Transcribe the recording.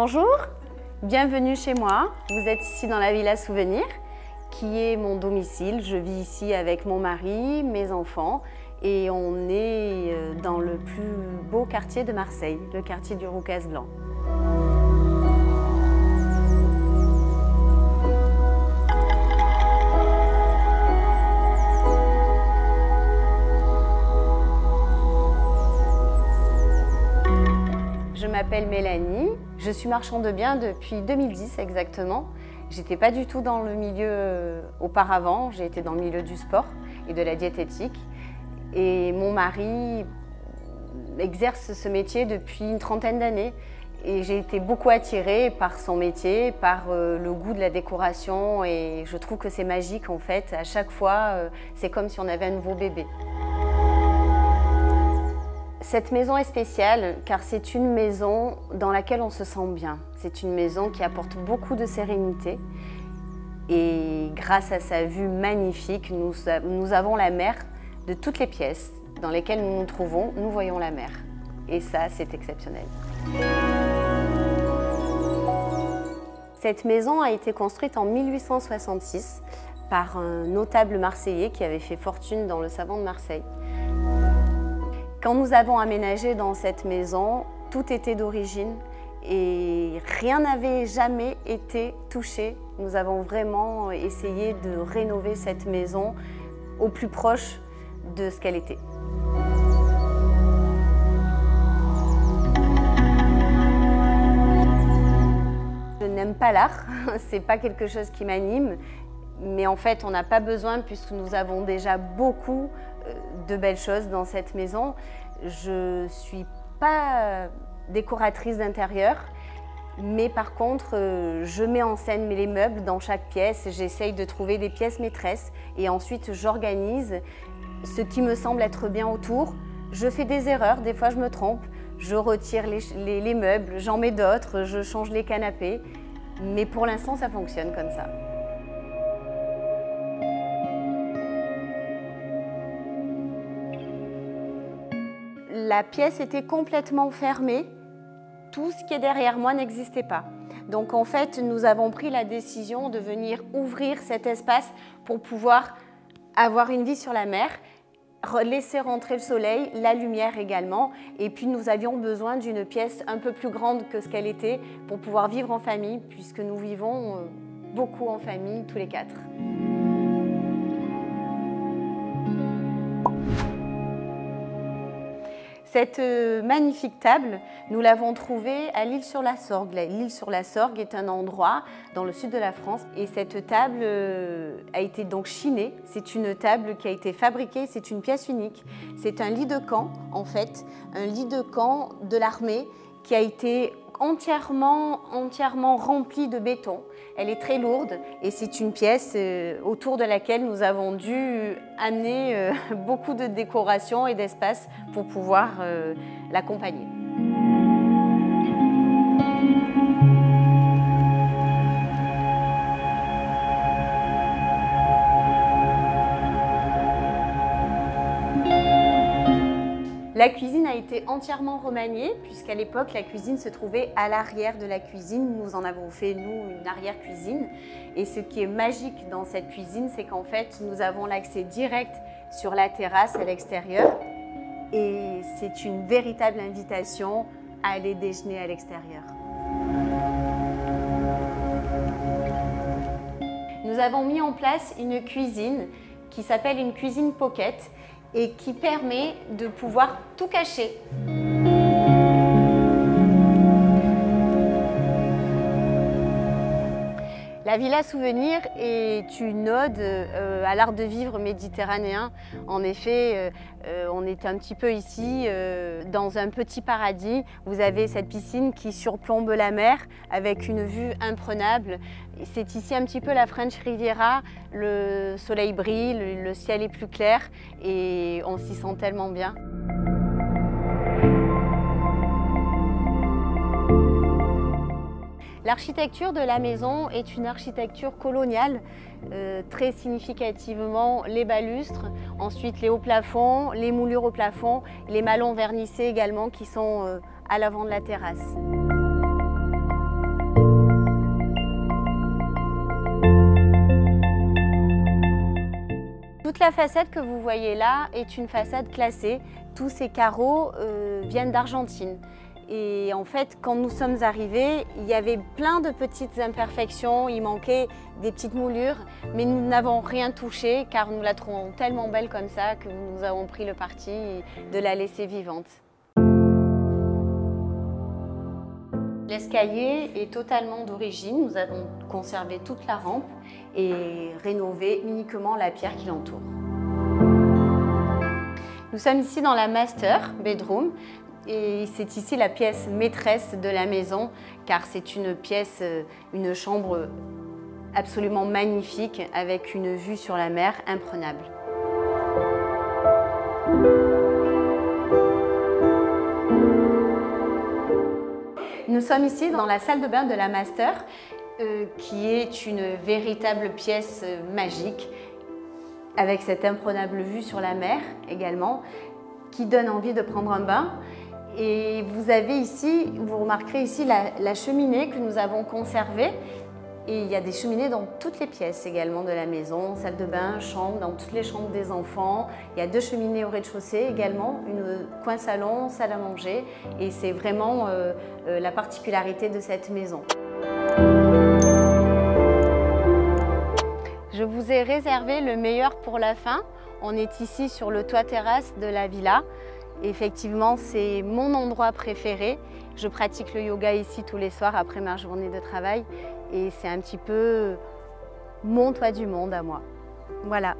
Bonjour, bienvenue chez moi. Vous êtes ici dans la Villa Souvenir, qui est mon domicile. Je vis ici avec mon mari, mes enfants, et on est dans le plus beau quartier de Marseille, le quartier du Roucas-Blanc. Je m'appelle Mélanie, je suis marchand de biens depuis 2010 exactement. J'étais pas du tout dans le milieu auparavant, j'ai été dans le milieu du sport et de la diététique. Et mon mari exerce ce métier depuis une trentaine d'années. Et j'ai été beaucoup attirée par son métier, par le goût de la décoration. Et je trouve que c'est magique en fait. À chaque fois, c'est comme si on avait un nouveau bébé. Cette maison est spéciale car c'est une maison dans laquelle on se sent bien. C'est une maison qui apporte beaucoup de sérénité et grâce à sa vue magnifique, nous avons la mer de toutes les pièces dans lesquelles nous nous trouvons, nous voyons la mer. Et ça, c'est exceptionnel. Cette maison a été construite en 1866 par un notable marseillais qui avait fait fortune dans le savon de Marseille. Quand nous avons aménagé dans cette maison, tout était d'origine et rien n'avait jamais été touché. Nous avons vraiment essayé de rénover cette maison au plus proche de ce qu'elle était. Je n'aime pas l'art, c'est pas quelque chose qui m'anime. Mais en fait, on n'a pas besoin puisque nous avons déjà beaucoup de belles choses dans cette maison. Je ne suis pas décoratrice d'intérieur, mais par contre, je mets en scène les meubles dans chaque pièce. J'essaye de trouver des pièces maîtresses et ensuite j'organise ce qui me semble être bien autour. Je fais des erreurs, des fois je me trompe. Je retire les meubles, j'en mets d'autres, je change les canapés. Mais pour l'instant, ça fonctionne comme ça. La pièce était complètement fermée, tout ce qui est derrière moi n'existait pas. Donc en fait, nous avons pris la décision de venir ouvrir cet espace pour pouvoir avoir une vue sur la mer, laisser rentrer le soleil, la lumière également. Et puis nous avions besoin d'une pièce un peu plus grande que ce qu'elle était pour pouvoir vivre en famille, puisque nous vivons beaucoup en famille, tous les quatre. Cette magnifique table, nous l'avons trouvée à l'Isle-sur-la-Sorgue. L'Isle-sur-la-Sorgue est un endroit dans le sud de la France et cette table a été donc chinée. C'est une table qui a été fabriquée, c'est une pièce unique. C'est un lit de camp en fait, un lit de camp de l'armée qui a été entièrement remplie de béton. Elle est très lourde et c'est une pièce autour de laquelle nous avons dû amener beaucoup de décoration et d'espace pour pouvoir l'accompagner. La cuisine a été entièrement remaniée puisqu'à l'époque la cuisine se trouvait à l'arrière de la cuisine. Nous en avons fait nous une arrière-cuisine et ce qui est magique dans cette cuisine, c'est qu'en fait nous avons l'accès direct sur la terrasse à l'extérieur et c'est une véritable invitation à aller déjeuner à l'extérieur. Nous avons mis en place une cuisine qui s'appelle une cuisine pocket et qui permet de pouvoir tout cacher. La Villa Souvenir est une ode à l'art de vivre méditerranéen. En effet, on est un petit peu ici dans un petit paradis. Vous avez cette piscine qui surplombe la mer avec une vue imprenable. C'est ici un petit peu la French Riviera. Le soleil brille, le ciel est plus clair et on s'y sent tellement bien. L'architecture de la maison est une architecture coloniale, très significativement les balustres, ensuite les hauts plafonds, les moulures au plafond, les maçons vernissés également qui sont à l'avant de la terrasse. Toute la façade que vous voyez là est une façade classée. Tous ces carreaux viennent d'Argentine. Et en fait, quand nous sommes arrivés, il y avait plein de petites imperfections, il manquait des petites moulures, mais nous n'avons rien touché car nous la trouvons tellement belle comme ça que nous avons pris le parti de la laisser vivante. L'escalier est totalement d'origine, nous avons conservé toute la rampe et rénové uniquement la pierre qui l'entoure. Nous sommes ici dans la master bedroom et c'est ici la pièce maîtresse de la maison car c'est une pièce, une chambre absolument magnifique avec une vue sur la mer imprenable. Nous sommes ici dans la salle de bain de la master qui est une véritable pièce magique avec cette imprenable vue sur la mer également qui donne envie de prendre un bain. Et vous avez ici, vous remarquerez ici la cheminée que nous avons conservée. Et il y a des cheminées dans toutes les pièces également de la maison, salle de bain, chambre, dans toutes les chambres des enfants. Il y a 2 cheminées au rez-de-chaussée également, une coin salon, salle à manger. Et c'est vraiment la particularité de cette maison. Je vous ai réservé le meilleur pour la fin. On est ici sur le toit terrasse de la villa. Effectivement, c'est mon endroit préféré. Je pratique le yoga ici tous les soirs après ma journée de travail. Et c'est un petit peu mon toit du monde à moi. Voilà.